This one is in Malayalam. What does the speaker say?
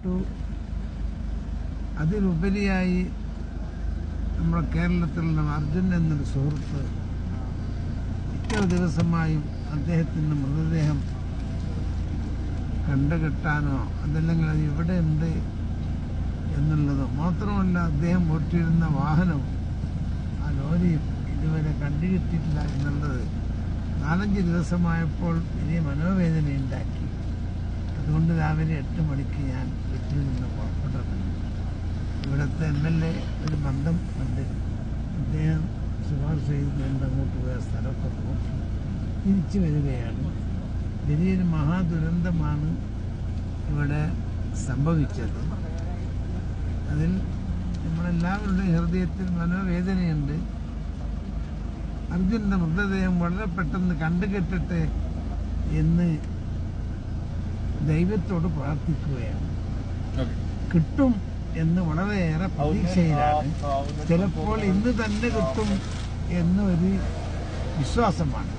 മരണപ്പെട്ടു. അതിലുപരിയായി നമ്മുടെ കേരളത്തിലുള്ള അർജുൻ എന്നൊരു സുഹൃത്ത് ഇത്ര ദിവസമായും അദ്ദേഹത്തിൻ്റെ മൃതദേഹം കണ്ടുകെട്ടാനോ അതല്ലെങ്കിൽ അത് ഇവിടെ ഉണ്ട് എന്നുള്ളതോ മാത്രമല്ല, അദ്ദേഹം ഓട്ടിയിരുന്ന വാഹനവും ആ ലോറിയും ഇതുവരെ കണ്ടുകിട്ടിയിട്ടില്ല എന്നുള്ളത് 4-5 ദിവസമായപ്പോൾ വലിയ മനോവേദനയുണ്ടാക്കി. അതുകൊണ്ട് രാവിലെ 8 മണിക്ക് ഞാൻ വീട്ടിൽ നിന്ന് പുറപ്പെട്ടത്. ഇവിടുത്തെ MLA ഒരു ബന്ധം ഉണ്ട്, അദ്ദേഹം ശുപാർശ ചെയ്തുകൊണ്ട് അങ്ങോട്ട് പോയ സ്ഥലമൊക്കെ നോക്കി തിരിച്ചു വരികയാണ്. വലിയൊരു മഹാദുരന്തമാണ് ഇവിടെ സംഭവിച്ചത്. അതിൽ നമ്മളെല്ലാവരുടെയും ഹൃദയത്തിൽ മനോവേദനയുണ്ട്. അർജുൻ്റെ മൃതദേഹം വളരെ പെട്ടെന്ന് കണ്ടുകെട്ടട്ടെ എന്ന് ദൈവത്തോട് പ്രാർത്ഥിക്കുകയാണ്. കിട്ടും എന്ന് വളരെയേറെ പ്രതീക്ഷയിലാണ്. ചിലപ്പോൾ ഇന്ന് തന്നെ കിട്ടും എന്നൊരു വിശ്വാസമാണ്.